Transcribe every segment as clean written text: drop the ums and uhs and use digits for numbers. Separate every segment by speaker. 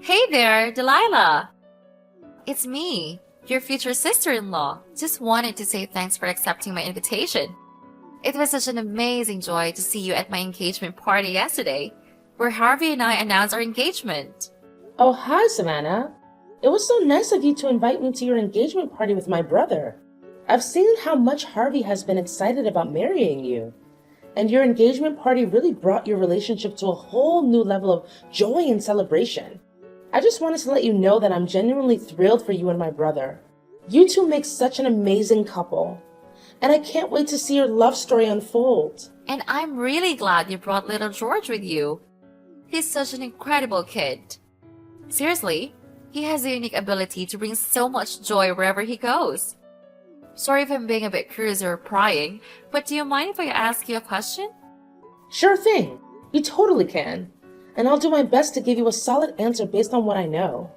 Speaker 1: Hey there, Delilah. It's me, your future sister-in-law. Just wanted to say thanks for accepting my invitation. It was such an amazing joy to see you at my engagement party yesterday, where Harvey and I announced our engagement.
Speaker 2: Oh, hi, Savannah. It was so nice of you to invite me to your engagement party with my brother. I've seen how much Harvey has been excited about marrying you, and your engagement party really brought your relationship to a whole new level of joy and celebration. I just wanted to let you know that I'm genuinely thrilled for you and my brother. You two make such an amazing couple, and I can't wait to see your love story unfold.
Speaker 1: And I'm really glad you brought little George with you. He's such an incredible kid. Seriously, he has a unique ability to bring so much joy wherever he goes. Sorry if I'm being a bit curious or prying, but do you mind if I ask you a question?
Speaker 2: Sure thing. You totally can. And I'll do my best to give you a solid answer based on what I know.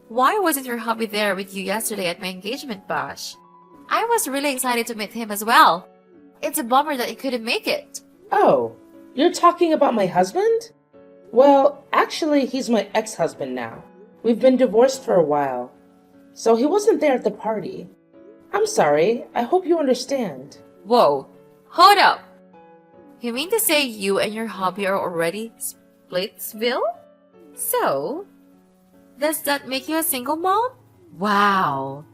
Speaker 1: Why wasn't your hubby there with you yesterday at my engagement bash? I was really excited to meet him as well. It's a bummer that he couldn't make it.
Speaker 2: Oh, you're talking about my husband? Well, actually, he's my ex-husband now. We've been divorced for a while, so he wasn't there at the party. I'm sorry. I hope you understand.
Speaker 1: Whoa, hold up. You mean to say you and your hubby are already Splitsville? So, does that make you a single mom? Wow.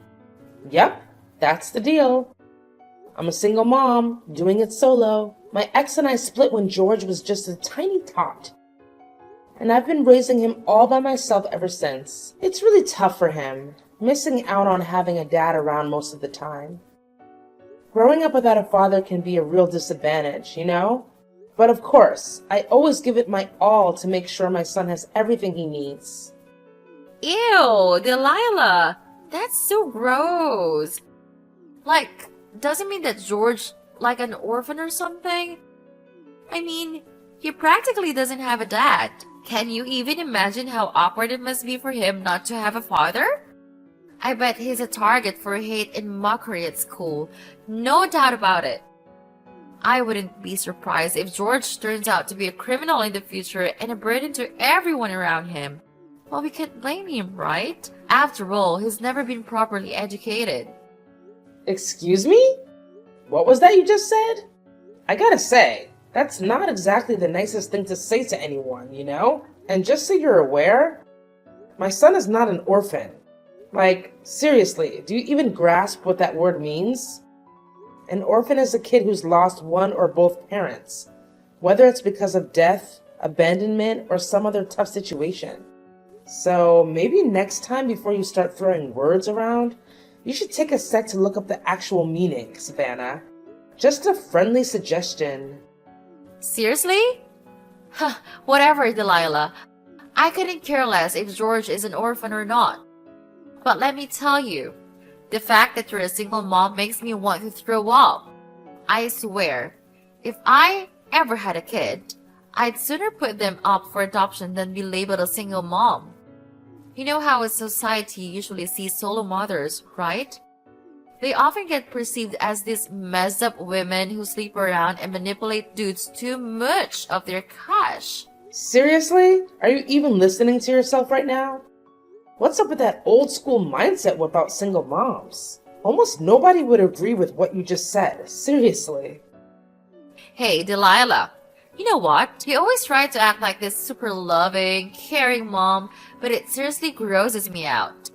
Speaker 2: Yep, that's the deal. I'm a single mom, doing it solo. My ex and I split when George was just a tiny tot, and I've been raising him all by myself ever since. It's really tough for him, missing out on having a dad around most of the time. Growing up without a father can be a real disadvantage, you know? But of course, I always give it my all to make sure my son has everything he needs.
Speaker 1: Ew, Delilah. That's so gross. Like, doesn't mean that George like an orphan or something? I mean, he practically doesn't have a dad. Can you even imagine how awkward it must be for him not to have a father? I bet he's a target for hate and mockery at school. No doubt about it. I wouldn't be surprised if George turns out to be a criminal in the future and a burden to everyone around him. Well, we can't blame him, right? After all, he's never been properly educated.
Speaker 2: Excuse me? What was that you just said? I gotta say, that's not exactly the nicest thing to say to anyone, you know? And just so you're aware, my son is not an orphan. Like, seriously, do you even grasp what that word means? An orphan is a kid who's lost one or both parents, whether it's because of death, abandonment, or some other tough situation. So maybe next time before you start throwing words around, you should take a sec to look up the actual meaning, Savannah. Just a friendly suggestion.
Speaker 1: Seriously? Huh, whatever, Delilah. I couldn't care less if George is an orphan or not. But let me tell you, the fact that you're a single mom makes me want to throw up. I swear, if I ever had a kid, I'd sooner put them up for adoption than be labeled a single mom. You know how a society usually sees solo mothers, right? They often get perceived as these messed up women who sleep around and manipulate dudes too much of their cash.
Speaker 2: Seriously? Are you even listening to yourself right now? What's up with that old school mindset about single moms? Almost nobody would agree with what you just said. Seriously.
Speaker 1: Hey, Delilah. You know what? You always try to act like this super loving, caring mom, but it seriously grosses me out.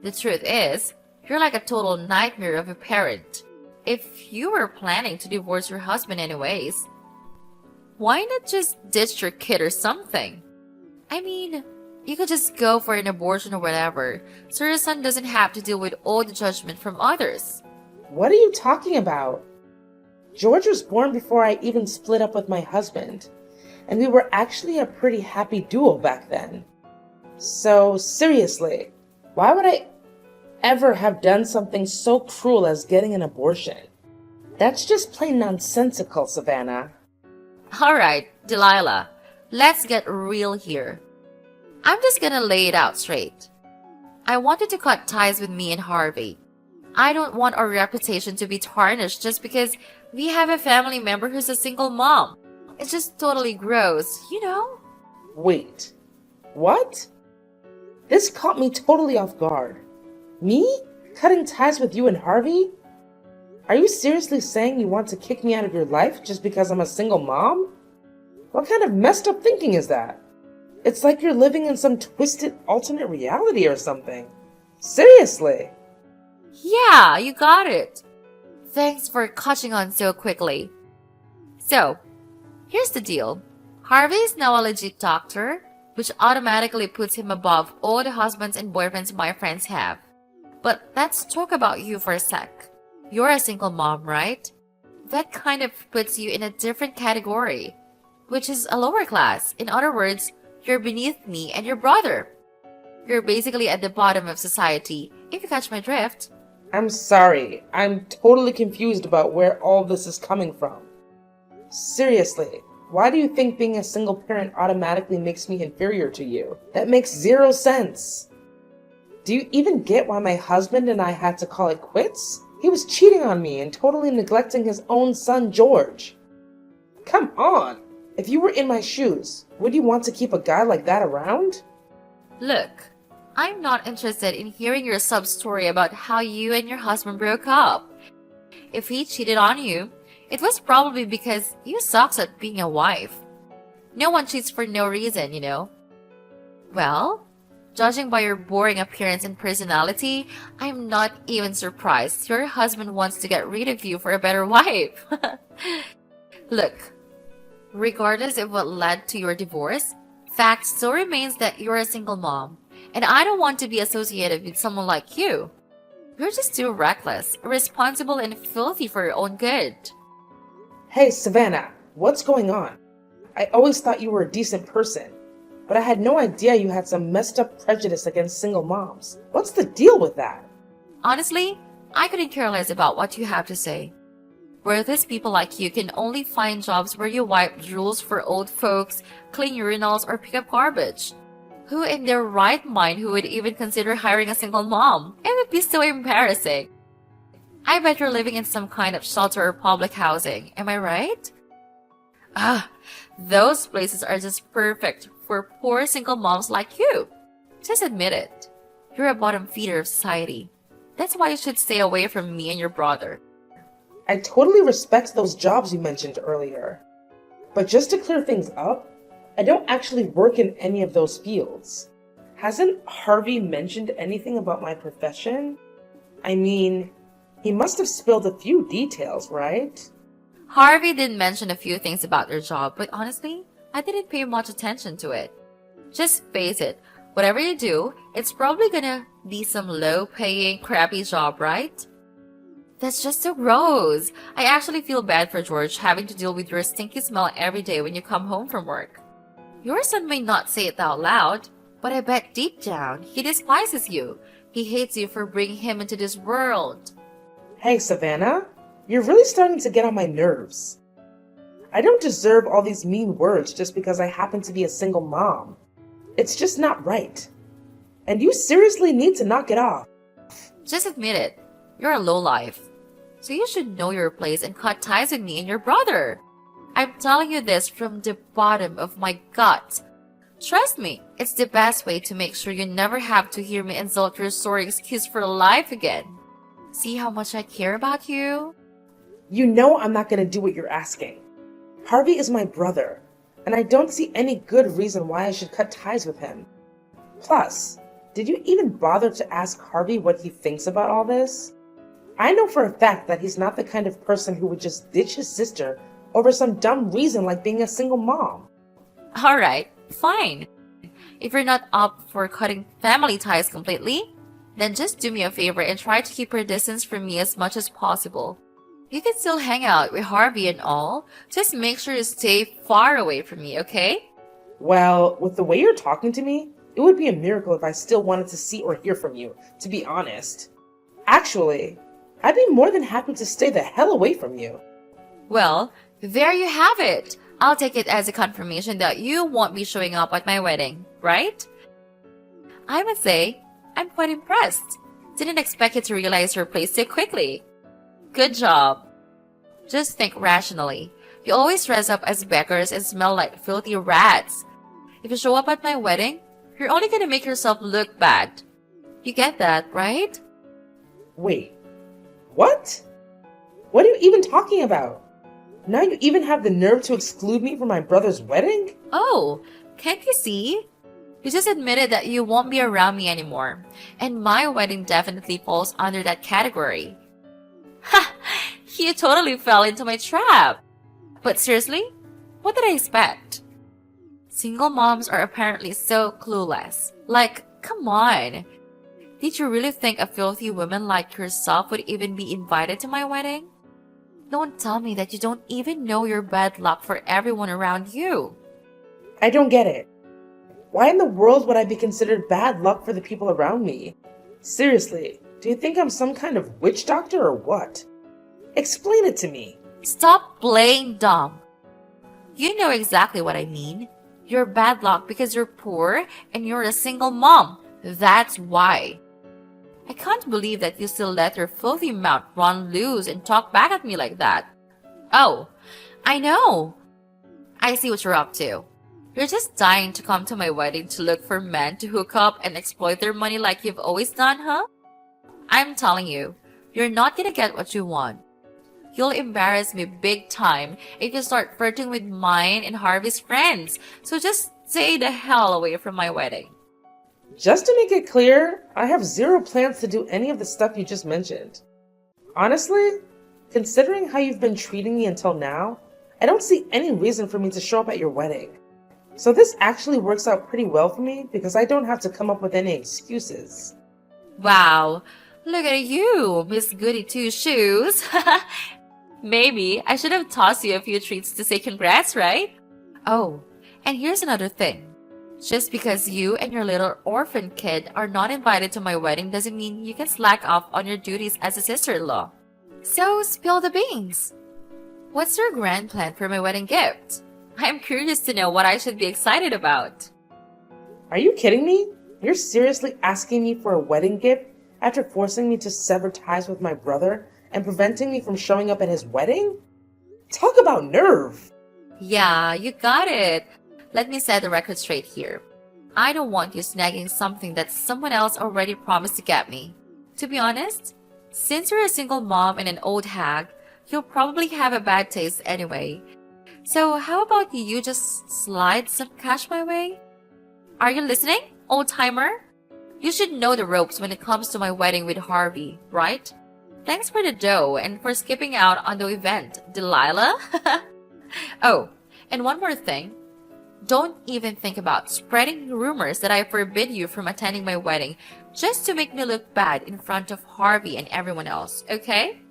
Speaker 1: The truth is, you're like a total nightmare of a parent. If you were planning to divorce your husband anyways, why not just ditch your kid or something? I mean, you could just go for an abortion or whatever, so your son doesn't have to deal with all the judgment from others.
Speaker 2: What are you talking about? George was born before I even split up with my husband, and we were actually a pretty happy duo back then. So seriously, why would I ever have done something so cruel as getting an abortion? That's just plain nonsensical, Savannah.
Speaker 1: Alright, Delilah, let's get real here. I'm just gonna lay it out straight. I wanted to cut ties with me and Harvey. I don't want our reputation to be tarnished just because we have a family member who's a single mom. It's just totally gross, you know?
Speaker 2: Wait, what? This caught me totally off guard. Me? Cutting ties with you and Harvey? Are you seriously saying you want to kick me out of your life just because I'm a single mom? What kind of messed up thinking is that? It's like you're living in some twisted alternate reality or something. Seriously.
Speaker 1: Yeah, you got it. Thanks for catching on so quickly. So, here's the deal. Harvey is now a legit doctor, which automatically puts him above all the husbands and boyfriends my friends have. But let's talk about you for a sec. You're a single mom, right? That kind of puts you in a different category, which is a lower class. In other words, you're beneath me and your brother. You're basically at the bottom of society, if you catch my drift.
Speaker 2: I'm sorry. I'm totally confused about where all this is coming from. Seriously, why do you think being a single parent automatically makes me inferior to you? That makes zero sense. Do you even get why my husband and I had to call it quits? He was cheating on me and totally neglecting his own son, George. Come on! If you were in my shoes, would you want to keep a guy like that around?
Speaker 1: Look, I'm not interested in hearing your sub-story about how you and your husband broke up. If he cheated on you, it was probably because you sucks at being a wife. No one cheats for no reason, you know. Well, judging by your boring appearance and personality, I'm not even surprised your husband wants to get rid of you for a better wife. Look, regardless of what led to your divorce, fact still remains that you're a single mom, and I don't want to be associated with someone like you. You're just too reckless, irresponsible, and filthy for your own good.
Speaker 2: Hey, Savannah, what's going on? I always thought you were a decent person, but I had no idea you had some messed up prejudice against single moms. What's the deal with that?
Speaker 1: Honestly, I couldn't care less about what you have to say. Worthless people like you can only find jobs where you wipe drools for old folks, clean urinals, or pick up garbage. Who in their right mind who would even consider hiring a single mom? It would be so embarrassing. I bet you're living in some kind of shelter or public housing, am I right? Those places are just perfect for poor single moms like you. Just admit it. You're a bottom feeder of society. That's why you should stay away from me and your brother.
Speaker 2: I totally respect those jobs you mentioned earlier. But just to clear things up, I don't actually work in any of those fields. Hasn't Harvey mentioned anything about my profession? I mean, he must have spilled a few details, right?
Speaker 1: Harvey did mention a few things about your job, but honestly, I didn't pay much attention to it. Just face it, whatever you do, it's probably gonna be some low-paying, crappy job, right? That's just so gross. I actually feel bad for George having to deal with your stinky smell every day when you come home from work. Your son may not say it out loud, but I bet deep down he despises you. He hates you for bringing him into this world.
Speaker 2: Hey, Savannah, you're really starting to get on my nerves. I don't deserve all these mean words just because I happen to be a single mom. It's just not right. And you seriously need to knock it off.
Speaker 1: Just admit it. You're a lowlife. So you should know your place and cut ties with me and your brother. I'm telling you this from the bottom of my gut. Trust me, it's the best way to make sure you never have to hear me insult your sorry excuse for life again. See how much I care about you?
Speaker 2: You know I'm not going to do what you're asking. Harvey is my brother, and I don't see any good reason why I should cut ties with him. Plus, did you even bother to ask Harvey what he thinks about all this? I know for a fact that he's not the kind of person who would just ditch his sister over some dumb reason like being a single mom.
Speaker 1: Alright, fine. If you're not up for cutting family ties completely, then just do me a favor and try to keep your distance from me as much as possible. You can still hang out with Harvey and all, just make sure you stay far away from me, okay?
Speaker 2: Well, with the way you're talking to me, it would be a miracle if I still wanted to see or hear from you, to be honest. Actually, I'd be more than happy to stay the hell away from you.
Speaker 1: Well, there you have it. I'll take it as a confirmation that you won't be showing up at my wedding, right? I must say, I'm quite impressed. Didn't expect you to realize your place so quickly. Good job. Just think rationally. You always dress up as beggars and smell like filthy rats. If you show up at my wedding, You're only gonna make yourself look bad. You get that, right?
Speaker 2: Wait, what? What are you even talking about? Now you even have the nerve to exclude me from my brother's wedding?
Speaker 1: Oh, can't you see? You just admitted that you won't be around me anymore, and my wedding definitely falls under that category. Ha! You totally fell into my trap. But seriously, what did I expect? Single moms are apparently so clueless. Like, come on. Did you really think a filthy woman like yourself would even be invited to my wedding? Don't tell me that you don't even know your bad luck for everyone around you.
Speaker 2: I don't get it. Why in the world would I be considered bad luck for the people around me? Seriously, do you think I'm some kind of witch doctor or what? Explain it to me.
Speaker 1: Stop playing dumb. You know exactly what I mean. You're bad luck because you're poor and you're a single mom. That's why. I can't believe that you still let your filthy mouth run loose and talk back at me like that. Oh, I know. I see what you're up to. You're just dying to come to my wedding to look for men to hook up and exploit their money like you've always done, huh? I'm telling you, you're not gonna get what you want. You'll embarrass me big time if you start flirting with mine and Harvey's friends. So just stay the hell away from my wedding.
Speaker 2: Just to make it clear, I have zero plans to do any of the stuff you just mentioned. Honestly, considering how you've been treating me until now, I don't see any reason for me to show up at your wedding. So this actually works out pretty well for me because I don't have to come up with any excuses.
Speaker 1: Wow, look at you, Miss Goody Two Shoes. Maybe I should have tossed you a few treats to say congrats, right? Oh, and here's another thing. Just because you and your little orphan kid are not invited to my wedding doesn't mean you can slack off on your duties as a sister-in-law. So spill the beans. What's your grand plan for my wedding gift? I'm curious to know what I should be excited about.
Speaker 2: Are you kidding me? You're seriously asking me for a wedding gift after forcing me to sever ties with my brother and preventing me from showing up at his wedding? Talk about nerve!
Speaker 1: Yeah, you got it. Let me set the record straight here. I don't want you snagging something that someone else already promised to get me. To be honest, since you're a single mom and an old hag, you'll probably have a bad taste anyway. So how about you just slide some cash my way? Are you listening, old-timer? You should know the ropes when it comes to my wedding with Harvey, right? Thanks for the dough and for skipping out on the event, Delilah. Oh, and one more thing. Don't even think about spreading rumors that I forbid you from attending my wedding just to make me look bad in front of Harvey and everyone else, okay?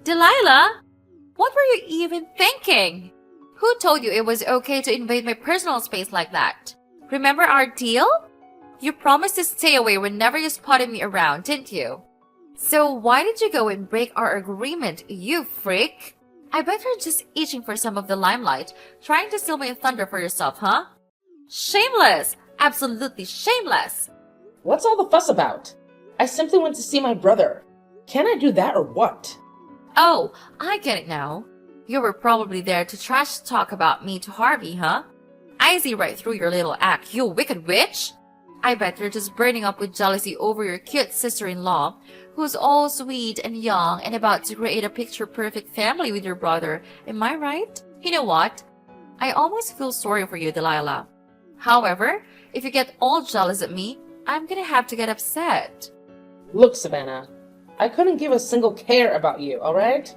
Speaker 1: Delilah, what were you even thinking? Who told you it was okay to invade my personal space like that? Remember our deal? You promised to stay away whenever you spotted me around, didn't you? So why did you go and break our agreement, you freak? I bet you're just itching for some of the limelight, trying to steal my thunder for yourself, huh? Shameless! Absolutely shameless!
Speaker 2: What's all the fuss about? I simply went to see my brother. Can I do that or what?
Speaker 1: Oh, I get it now. You were probably there to trash talk about me to Harvey, huh? I see right through your little act, you wicked witch! I bet you're just burning up with jealousy over your cute sister-in-law, who's all sweet and young and about to create a picture-perfect family with your brother. Am I right? You know what? I almost feel sorry for you, Delilah. However, if you get all jealous at me, I'm gonna have to get upset.
Speaker 2: Look, Savannah, I couldn't give a single care about you, alright?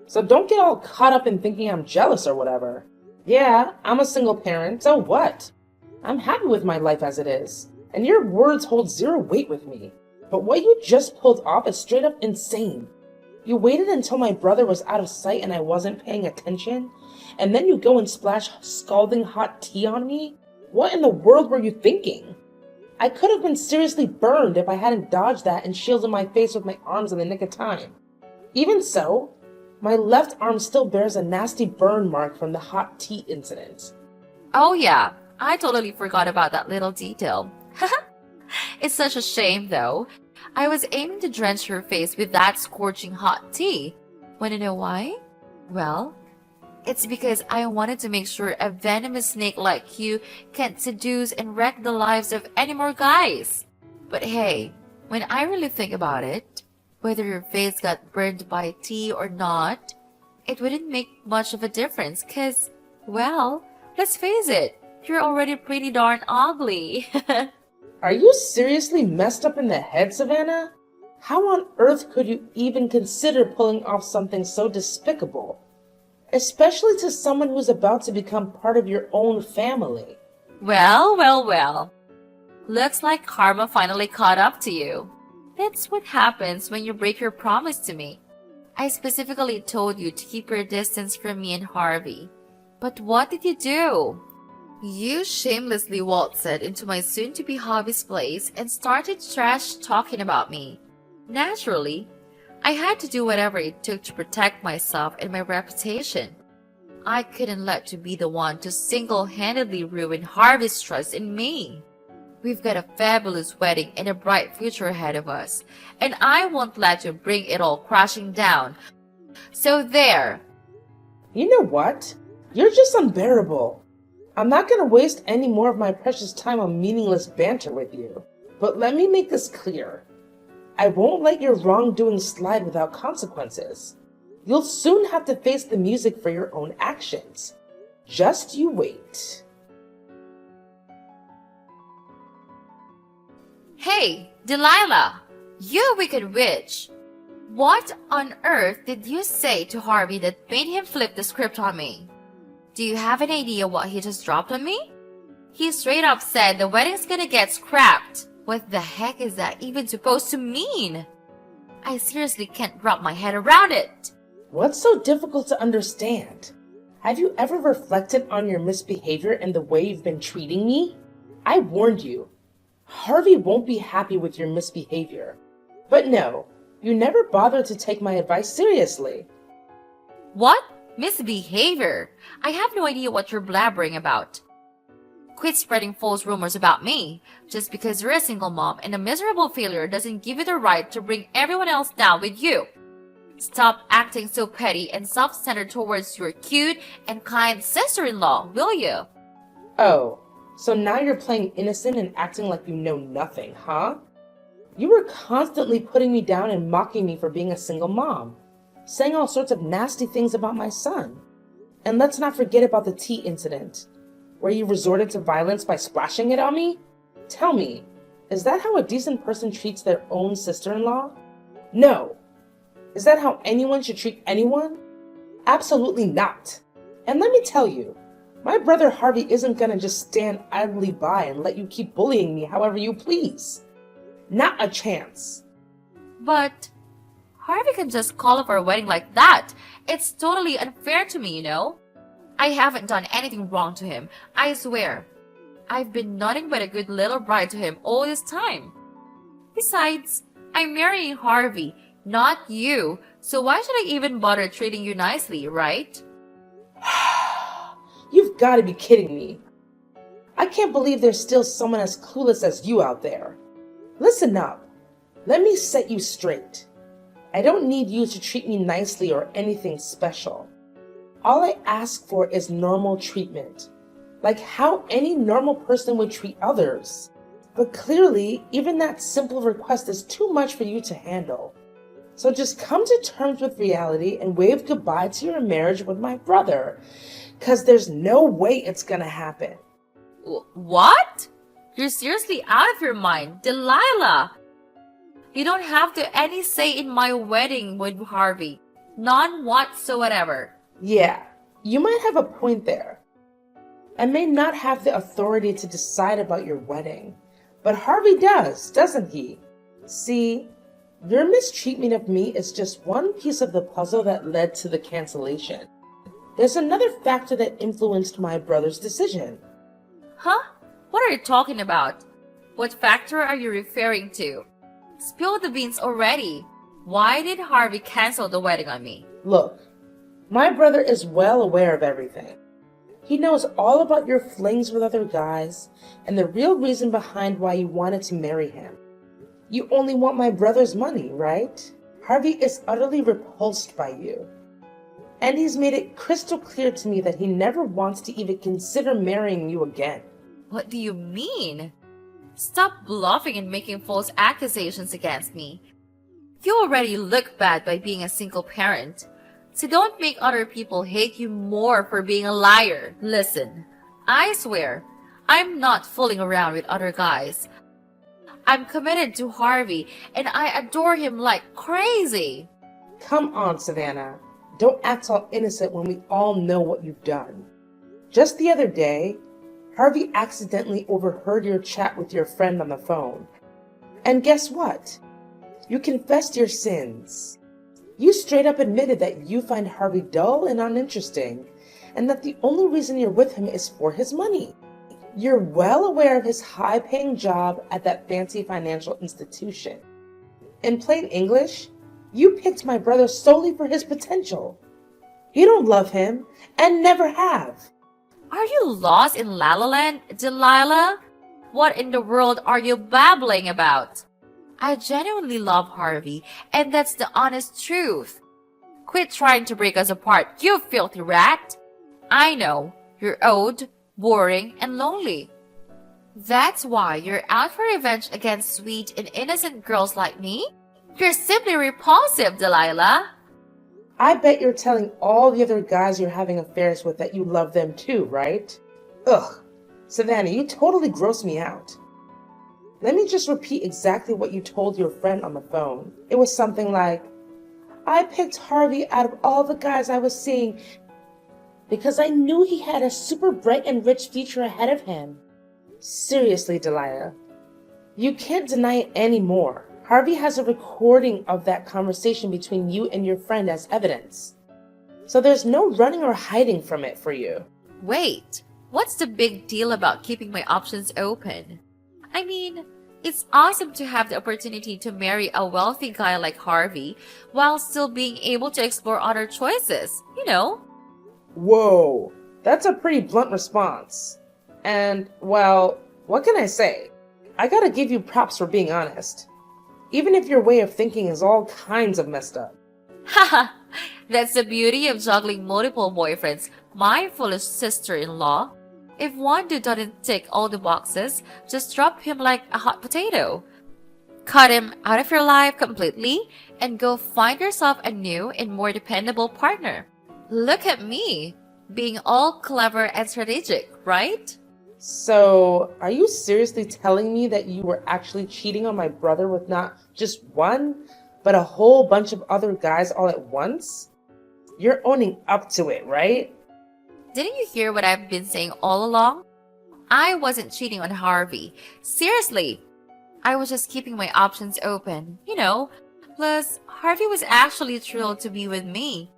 Speaker 2: So don't get all caught up in thinking I'm jealous or whatever. Yeah, I'm a single parent, so what? I'm happy with my life as it is, and your words hold zero weight with me. But what you just pulled off is straight up insane. You waited until my brother was out of sight and I wasn't paying attention, and then you go and splash scalding hot tea on me? What in the world were you thinking? I could have been seriously burned if I hadn't dodged that and shielded my face with my arms in the nick of time. Even so, my left arm still bears a nasty burn mark from the hot tea incident.
Speaker 1: Oh yeah, I totally forgot about that little detail. It's such a shame though. I was aiming to drench her face with that scorching hot tea. Wanna know why? Well, It's because I wanted to make sure a venomous snake like you can't seduce and wreck the lives of any more guys. But hey, when I really think about it, whether your face got burned by tea or not, it wouldn't make much of a difference cause, well, let's face it, you're already pretty darn ugly.
Speaker 2: Are you seriously messed up in the head, Savannah? How on earth could you even consider pulling off something so despicable? Especially to someone who's about to become part of your own family.
Speaker 1: Well. Looks like karma finally caught up to you. That's what happens when you break your promise to me. I specifically told you to keep your distance from me and Harvey. But what did you do? You shamelessly waltzed into my soon-to-be hubby's place and started trash talking about me. Naturally, I had to do whatever it took to protect myself and my reputation. I couldn't let you be the one to single-handedly ruin Harvey's trust in me. We've got a fabulous wedding and a bright future ahead of us, and I won't let you bring it all crashing down. So there.
Speaker 2: You know what? You're just unbearable. I'm not going to waste any more of my precious time on meaningless banter with you. But let me make this clear. I won't let your wrongdoing slide without consequences. You'll soon have to face the music for your own actions. Just you wait.
Speaker 1: Hey, Delilah! You wicked witch! What on earth did you say to Harvey that made him flip the script on me? Do you have an idea what he just dropped on me? He straight up said the wedding's gonna get scrapped. What the heck is that even supposed to mean? I seriously can't wrap my head around it.
Speaker 2: What's so difficult to understand? Have you ever reflected on your misbehavior and the way you've been treating me? I warned you. Harvey won't be happy with your misbehavior. But no, you never bothered to take my advice seriously.
Speaker 1: What? Misbehavior? I have no idea what you're blabbering about. Quit spreading false rumors about me. Just because you're a single mom and a miserable failure doesn't give you the right to bring everyone else down with you. Stop acting so petty and self-centered towards your cute and kind sister-in-law, will you?
Speaker 2: Oh, so now you're playing innocent and acting like you know nothing, huh? You were constantly putting me down and mocking me for being a single mom, saying all sorts of nasty things about my son. And let's not forget about the tea incident, where you resorted to violence by splashing it on me? Tell me, is that how a decent person treats their own sister-in-law? No. Is that how anyone should treat anyone? Absolutely not. And let me tell you, my brother Harvey isn't gonna just stand idly by and let you keep bullying me however you please. Not a chance.
Speaker 1: But Harvey can just call off our wedding like that. It's totally unfair to me, you know? I haven't done anything wrong to him, I swear. I've been nothing but a good little bride to him all this time. Besides, I'm marrying Harvey, not you, so why should I even bother treating you nicely, right?
Speaker 2: You've got to be kidding me. I can't believe there's still someone as clueless as you out there. Listen up. Let me set you straight. I don't need you to treat me nicely or anything special. All I ask for is normal treatment, like how any normal person would treat others. But clearly, even that simple request is too much for you to handle. So just come to terms with reality and wave goodbye to your marriage with my brother, because there's no way it's gonna happen.
Speaker 1: What? You're seriously out of your mind, Delilah! You don't have any say in my wedding with Harvey. None whatsoever.
Speaker 2: Yeah, you might have a point there. I may not have the authority to decide about your wedding, but Harvey does, doesn't he? See, your mistreatment of me is just one piece of the puzzle that led to the cancellation. There's another factor that influenced my brother's decision.
Speaker 1: Huh? What are you talking about? What factor are you referring to? Spill the beans already. Why did Harvey cancel the wedding on me?
Speaker 2: Look, my brother is well aware of everything. He knows all about your flings with other guys and the real reason behind why you wanted to marry him. You only want my brother's money, right? Harvey is utterly repulsed by you. And he's made it crystal clear to me that he never wants to even consider marrying you again.
Speaker 1: What do you mean? Stop bluffing and making false accusations against me. You already look bad by being a single parent. So don't make other people hate you more for being a liar. Listen, I swear, I'm not fooling around with other guys. I'm committed to Harvey and I adore him like crazy.
Speaker 2: Come on, Savannah. Don't act all innocent when we all know what you've done. Just the other day, Harvey accidentally overheard your chat with your friend on the phone. And guess what? You confessed your sins. You straight up admitted that you find Harvey dull and uninteresting, and that the only reason you're with him is for his money. You're well aware of his high-paying job at that fancy financial institution. In plain English, you picked my brother solely for his potential. You don't love him, and never have.
Speaker 1: Are you lost in La La Land, Delilah? What in the world are you babbling about? I genuinely love Harvey, and that's the honest truth. Quit trying to break us apart, you filthy rat. I know, you're old, boring, and lonely. That's why you're out for revenge against sweet and innocent girls like me? You're simply repulsive, Delilah.
Speaker 2: I bet you're telling all the other guys you're having affairs with that you love them too, right? Ugh, Savannah, you totally gross me out. Let me just repeat exactly what you told your friend on the phone. It was something like, I picked Harvey out of all the guys I was seeing because I knew he had a super bright and rich future ahead of him. Seriously, Delilah, you can't deny it anymore. Harvey has a recording of that conversation between you and your friend as evidence. So there's no running or hiding from it for you.
Speaker 1: Wait, what's the big deal about keeping my options open? I mean, it's awesome to have the opportunity to marry a wealthy guy like Harvey while still being able to explore other choices, you know?
Speaker 2: Whoa, that's a pretty blunt response. And, well, what can I say? I gotta give you props for being honest. Even if your way of thinking is all kinds of messed up.
Speaker 1: Haha, that's the beauty of juggling multiple boyfriends, my foolish sister-in-law. If one dude doesn't tick all the boxes, just drop him like a hot potato. Cut him out of your life completely and go find yourself a new and more dependable partner. Look at me, being all clever and strategic, right?
Speaker 2: So, are you seriously telling me that you were actually cheating on my brother with not just one, but a whole bunch of other guys all at once? You're owning up to it, right?
Speaker 1: Didn't you hear what I've been saying all along? I wasn't cheating on Harvey. Seriously. I was just keeping my options open, you know. Plus, Harvey was actually thrilled to be with me.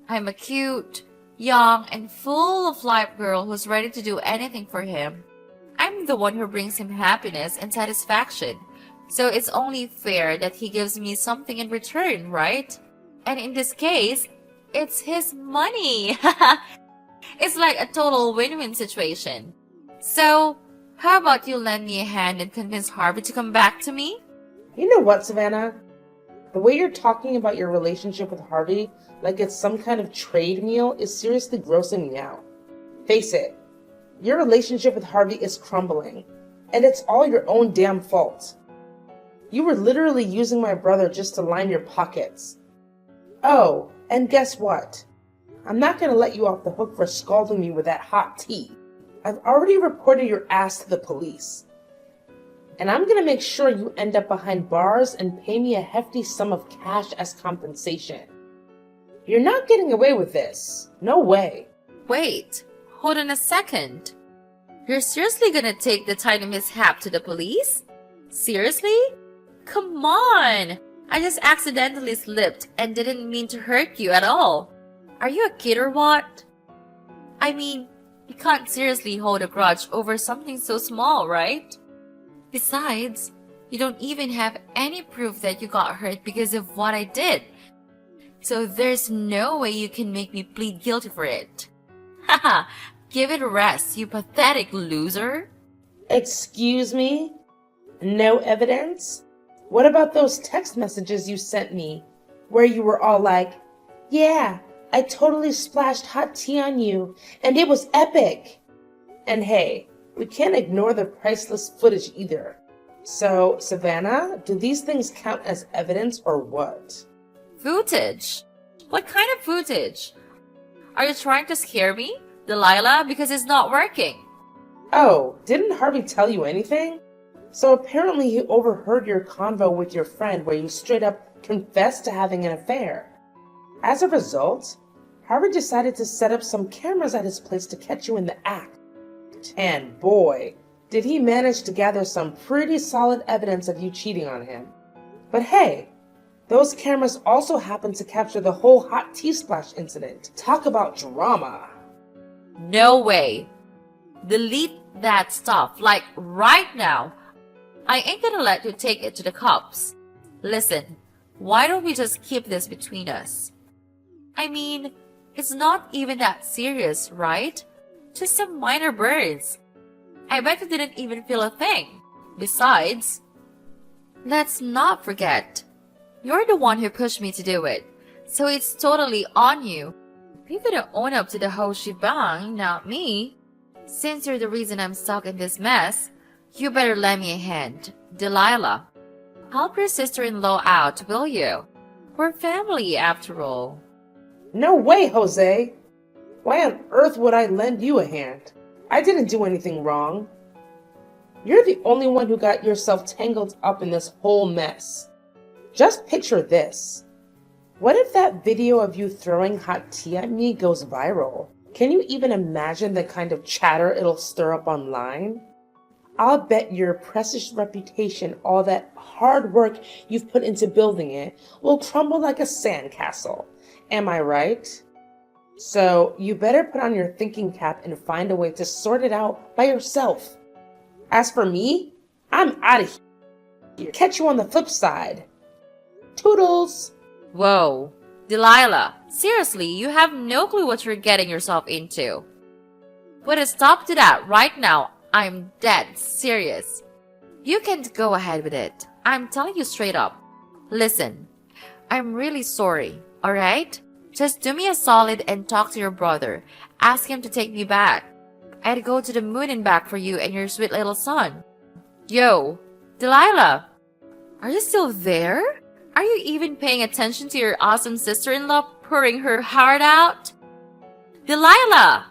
Speaker 1: I'm a cute, young, and full of life girl who's ready to do anything for him. I'm the one who brings him happiness and satisfaction. So it's only fair that he gives me something in return, right? And in this case, it's his money. It's like a total win-win situation. So, how about you lend me a hand and convince Harvey to come back to me?
Speaker 2: You know what, Savannah? The way you're talking about your relationship with Harvey like it's some kind of trade meal is seriously grossing me out. Face it, your relationship with Harvey is crumbling, and it's all your own damn fault. You were literally using my brother just to line your pockets. Oh, and guess what? I'm not going to let you off the hook for scalding me with that hot tea. I've already reported your ass to the police. And I'm going to make sure you end up behind bars and pay me a hefty sum of cash as compensation. You're not getting away with this. No way.
Speaker 1: Wait, hold on a second. You're seriously gonna take the tiny mishap to the police? Seriously? Come on! I just accidentally slipped and didn't mean to hurt you at all. Are you a kid or what? I mean, you can't seriously hold a grudge over something so small, right? Besides, you don't even have any proof that you got hurt because of what I did. So there's no way you can make me plead guilty for it. Haha, give it a rest, you pathetic loser.
Speaker 2: Excuse me? No evidence? What about those text messages you sent me, where you were all like, yeah, I totally splashed hot tea on you, and it was epic. And hey, we can't ignore the priceless footage either. So, Savannah, do these things count as evidence or what?
Speaker 1: Footage? What kind of footage? Are you trying to scare me, Delilah, because it's not working?
Speaker 2: Oh, didn't Harvey tell you anything? So apparently he overheard your convo with your friend where you straight up confessed to having an affair. As a result, Harvey decided to set up some cameras at his place to catch you in the act. And boy, did he manage to gather some pretty solid evidence of you cheating on him. But hey, those cameras also happened to capture the whole hot tea splash incident. Talk about drama.
Speaker 1: No way. Delete that stuff, like right now. I ain't gonna let you take it to the cops. Listen, why don't we just keep this between us? I mean, it's not even that serious, right? Just some minor burns. I bet you didn't even feel a thing. Besides, let's not forget, you're the one who pushed me to do it, so it's totally on you. You gotta own up to the whole shebang, not me. Since you're the reason I'm stuck in this mess, you better lend me a hand, Delilah. Help your sister-in-law out, will you? We're family, after all.
Speaker 2: No way, Jose. Why on earth would I lend you a hand? I didn't do anything wrong. You're the only one who got yourself tangled up in this whole mess. Just picture this. What if that video of you throwing hot tea at me goes viral? Can you even imagine the kind of chatter it'll stir up online? I'll bet your precious reputation, all that hard work you've put into building it, will crumble like a sandcastle. Am I right? So you better put on your thinking cap and find a way to sort it out by yourself. As for me, I'm out of here. Catch you on the flip side. Toodles!
Speaker 1: Whoa, Delilah, seriously, you have no clue what you're getting yourself into. Put a stop to that right now. I'm dead serious. You can't go ahead with it. I'm telling you straight up. Listen, I'm really sorry, alright? Just do me a solid and talk to your brother. Ask him to take me back. I'd go to the moon and back for you and your sweet little son. Yo, Delilah, are you still there? Are you even paying attention to your awesome sister-in-law pouring her heart out? Delilah!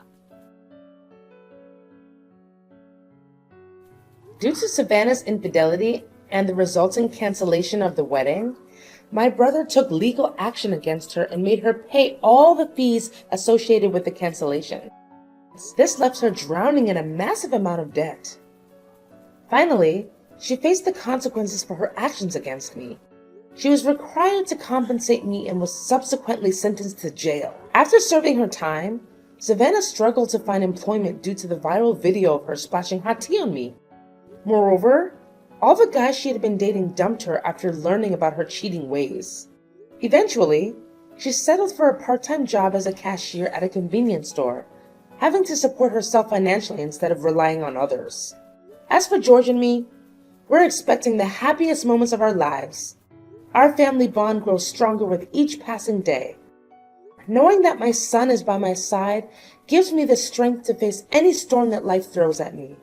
Speaker 2: Due to Savannah's infidelity and the resulting cancellation of the wedding, my brother took legal action against her and made her pay all the fees associated with the cancellation. This left her drowning in a massive amount of debt. Finally, she faced the consequences for her actions against me. She was required to compensate me and was subsequently sentenced to jail. After serving her time, Savannah struggled to find employment due to the viral video of her splashing hot tea on me. Moreover, all the guys she had been dating dumped her after learning about her cheating ways. Eventually, she settled for a part-time job as a cashier at a convenience store, having to support herself financially instead of relying on others. As for George and me, we're expecting the happiest moments of our lives. Our family bond grows stronger with each passing day. Knowing that my son is by my side gives me the strength to face any storm that life throws at me.